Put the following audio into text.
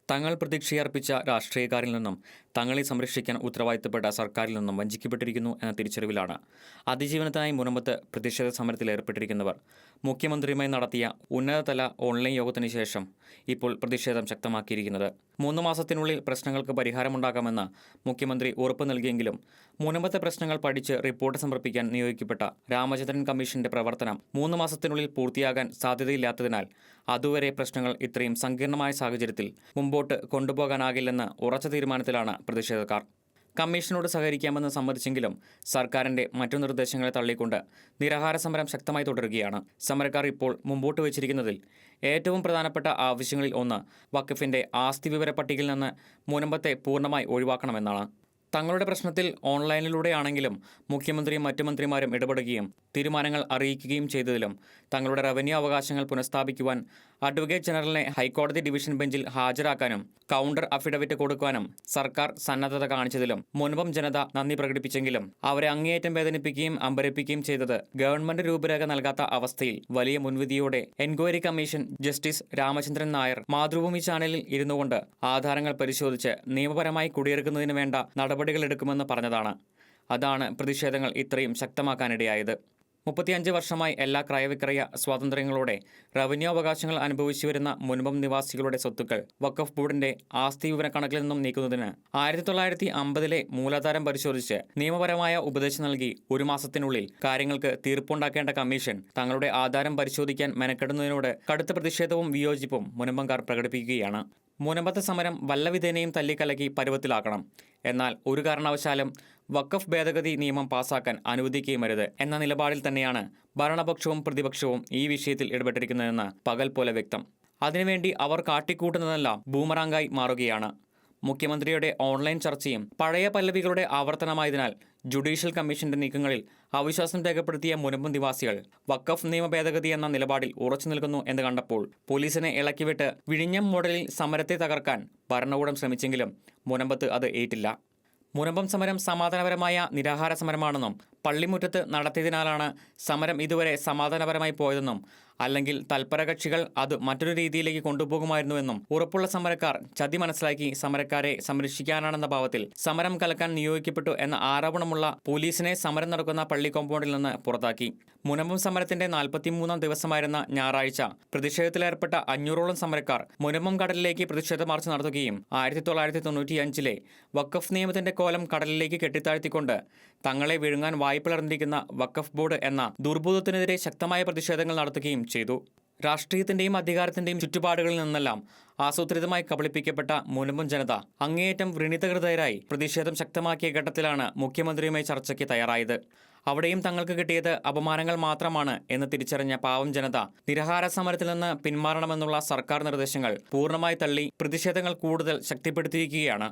തങ്ങൾ പ്രതീക്ഷയർപ്പിച്ച രാഷ്ട്രീയക്കാരിൽ നിന്നും തങ്ങളെ സംരക്ഷിക്കാൻ ഉത്തരവാദിത്തപ്പെട്ട സർക്കാരിൽ നിന്നും വഞ്ചിക്കപ്പെട്ടിരിക്കുന്നു എന്ന തിരിച്ചറിവിലാണ് അതിജീവനത്തിനായി മുനമ്പത്ത് പ്രതിഷേധ സമരത്തിൽ ഏർപ്പെട്ടിരിക്കുന്നവർ മുഖ്യമന്ത്രിയുമായി നടത്തിയ ഉന്നതതല ഓൺലൈൻ യോഗത്തിന് ശേഷം ഇപ്പോൾ പ്രതിഷേധം ശക്തമാക്കിയിരിക്കുന്നത്. 3 മാസത്തിനുള്ളിൽ പ്രശ്നങ്ങൾക്ക് പരിഹാരമുണ്ടാകാമെന്ന് മുഖ്യമന്ത്രി ഉറപ്പ് നൽകിയെങ്കിലും മുനമ്പത്തെ പ്രശ്നങ്ങൾ പഠിച്ച് റിപ്പോർട്ട് സമർപ്പിക്കാൻ നിയോഗിക്കപ്പെട്ട രാമചന്ദ്രൻ കമ്മീഷന്റെ പ്രവർത്തനം 3 മാസത്തിനുള്ളിൽ പൂർത്തിയാകാൻ സാധ്യതയില്ലാത്തതിനാൽ അതുവരെ പ്രശ്നങ്ങൾ ഇത്രയും സങ്കീർണമായ സാഹചര്യത്തിൽ മുമ്പോട്ട് കൊണ്ടുപോകാനാകില്ലെന്ന് ഉറച്ച തീരുമാനത്തിലാണ് പ്രതിഷേധക്കാർ. കമ്മീഷനോട് സഹകരിക്കാമെന്ന് സമ്മതിച്ചെങ്കിലും സർക്കാരിന്റെ മറ്റു നിർദ്ദേശങ്ങളെ തള്ളിക്കൊണ്ട് നിരാഹാര സമരം ശക്തമായി തുടരുകയാണ്. സമരക്കാർ ഇപ്പോൾ മുമ്പോട്ട് വച്ചിരിക്കുന്നതിൽ ഏറ്റവും പ്രധാനപ്പെട്ട ആവശ്യങ്ങളിൽ ഒന്ന് വഖഫിന്റെ ആസ്തി വിവര പട്ടികയിൽ നിന്ന് മുനമ്പത്തെ പൂർണ്ണമായി ഒഴിവാക്കണമെന്നാണ്. തങ്ങളുടെ പ്രശ്നത്തിൽ ഓൺലൈനിലൂടെയാണെങ്കിലും മുഖ്യമന്ത്രിയും മറ്റു മന്ത്രിമാരും ഇടപെടുകയും തീരുമാനങ്ങൾ അറിയിക്കുകയും ചെയ്തതിലും തങ്ങളുടെ റവന്യൂ അവകാശങ്ങൾ പുനഃസ്ഥാപിക്കുവാൻ അഡ്വക്കേറ്റ് ജനറലിനെ ഹൈക്കോടതി ഡിവിഷൻ ബെഞ്ചിൽ ഹാജരാക്കാനും കൗണ്ടർ അഫിഡവിറ്റ് കൊടുക്കുവാനും സർക്കാർ സന്നദ്ധത കാണിച്ചതിലും മുൻപം ജനത നന്ദി പ്രകടിപ്പിച്ചെങ്കിലും അവരെ അങ്ങേയറ്റം വേദനിപ്പിക്കുകയും അമ്പരപ്പിക്കുകയും ചെയ്തത് ഗവൺമെന്റ് രൂപരേഖ നൽകാത്ത അവസ്ഥയിൽ വലിയ മുൻവിധിയോടെ enquiry commission justice Ramachandran Nair Mathrubhumi ചാനലിൽ ഇരുന്നുകൊണ്ട് ആധാരങ്ങൾ പരിശോധിച്ച് നിയമപരമായി കുടിയേറുന്നതിന് വേണ്ട നടപടികളെടുക്കുമെന്ന് പറഞ്ഞതാണ്. അതാണ് പ്രതിഷേധങ്ങൾ ഇത്രയും ശക്തമാക്കാനിടയായത്. 35 വർഷമായി എല്ലാ ക്രയവിക്രയ സ്വാതന്ത്ര്യങ്ങളോടെ റവന്യൂ അവകാശങ്ങൾ അനുഭവിച്ചു വരുന്ന മുൻപം നിവാസികളുടെ സ്വത്തുക്കൾ വഖഫ് ബോർഡിന്റെ ആസ്തി വിവര കണക്കിൽ നിന്നും നീക്കുന്നതിന് 1950-ലെ മൂലാധാരം പരിശോധിച്ച് നിയമപരമായ ഉപദേശം നൽകി 1 മാസത്തിനുള്ളിൽ കാര്യങ്ങൾക്ക് തീർപ്പുണ്ടാക്കേണ്ട കമ്മീഷൻ തങ്ങളുടെ ആധാരം പരിശോധിക്കാൻ മെനക്കെടുന്നതിനോട് കടുത്ത പ്രതിഷേധവും വിയോജിപ്പും മുനമ്പംകാർ പ്രകടിപ്പിക്കുകയാണ്. മുനമ്പത്തെ സമരം വല്ലവിധേനയും തല്ലിക്കലക്കി പരുവത്തിലാക്കണം. എന്നാൽ ഒരു കാരണവശാലും വഖഫ് ഭേദഗതി നിയമം പാസാക്കാൻ അനുവദിക്കുകയുമരുത് എന്ന നിലപാടിൽ തന്നെയാണ് ഭരണപക്ഷവും പ്രതിപക്ഷവും ഈ വിഷയത്തിൽ ഇടപെട്ടിരിക്കുന്നതെന്ന് പകൽ പോലെ വ്യക്തം. അതിനുവേണ്ടി അവർ കാട്ടിക്കൂട്ടുന്നതെല്ലാം ബൂമറാങ്കായി മാറുകയാണ്. മുഖ്യമന്ത്രിയുടെ ഓൺലൈൻ ചർച്ചയും പഴയ പല്ലവികളുടെ ആവർത്തനമായതിനാൽ ജുഡീഷ്യൽ കമ്മീഷന്റെ നീക്കങ്ങളിൽ അവിശ്വാസം രേഖപ്പെടുത്തിയ മുനമ്പം നിവാസികൾ വഖഫ് നിയമ ഭേദഗതി എന്ന നിലപാടിൽ ഉറച്ചു നിൽക്കുന്നു എന്ന് കണ്ടപ്പോൾ പോലീസിനെ ഇളക്കിവിട്ട് വിഴിഞ്ഞം മോഡലിൽ സമരത്തെ തകർക്കാൻ ഭരണകൂടം ശ്രമിച്ചെങ്കിലും മുനമ്പത്ത് അത് ഏറ്റില്ല. മുനമ്പം സമരം സമാധാനപരമായ നിരാഹാര സമരമാണെന്നും പള്ളിമുറ്റത്ത് നടത്തിയതിനാലാണ് സമരം ഇതുവരെ സമാധാനപരമായി പോയതെന്നും അല്ലെങ്കിൽ തൽപരകക്ഷികൾ അത് മറ്റൊരു രീതിയിലേക്ക് കൊണ്ടുപോകുമായിരുന്നുവെന്നും ഉറപ്പുള്ള സമരക്കാർ ചതി മനസ്സിലാക്കി സമരക്കാരെ സംരക്ഷിക്കാനാണെന്ന ഭാവത്തിൽ സമരം കലക്കാൻ നിയോഗിക്കപ്പെട്ടു എന്ന ആരോപണമുള്ള പോലീസിനെ സമരം നടക്കുന്ന പള്ളി കോമ്പൗണ്ടിൽ നിന്ന് പുറത്താക്കി. മുനമ്പം സമരത്തിന്റെ 43-ാം ദിവസമായിരുന്ന ഞായറാഴ്ച പ്രതിഷേധത്തിലേർപ്പെട്ട 500ഓളം സമരക്കാർ മുനമ്പം കടലിലേക്ക് പ്രതിഷേധ മാർച്ച് നടത്തുകയും 1995-ലെ വഖഫ് നിയമത്തിന്റെ കോലം കടലിലേക്ക് കെട്ടിത്താഴ്ത്തിക്കൊണ്ട് തങ്ങളെ വിഴുങ്ങാൻ വായ്പിളർന്നിരിക്കുന്ന വഖഫ് ബോർഡ് എന്ന ദുർബോധത്തിനെതിരെ ശക്തമായ പ്രതിഷേധങ്ങൾ നടത്തുകയും ചെയ്തു. രാഷ്ട്രീയത്തിന്റെയും അധികാരത്തിന്റെയും ചുറ്റുപാടുകളിൽ നിന്നെല്ലാം ആസൂത്രിതമായി കബളിപ്പിക്കപ്പെട്ട മുനമ്പം ജനത അങ്ങേയറ്റം വ്രണിതഹൃദയരായി പ്രതിഷേധം ശക്തമാക്കിയ ഘട്ടത്തിലാണ് മുഖ്യമന്ത്രിയുമായി ചർച്ചയ്ക്ക് തയ്യാറായത്. അവിടെയും തങ്ങൾക്ക് കിട്ടിയത് അപമാനങ്ങൾ മാത്രമാണ് എന്ന് തിരിച്ചറിഞ്ഞ പാവം ജനത നിരാഹാര സമരത്തിൽ നിന്ന് പിന്മാറണമെന്നുള്ള സർക്കാർ നിർദ്ദേശങ്ങൾ പൂർണ്ണമായി തള്ളി പ്രതിഷേധങ്ങൾ കൂടുതൽ ശക്തിപ്പെടുത്തിയിരിക്കുകയാണ്.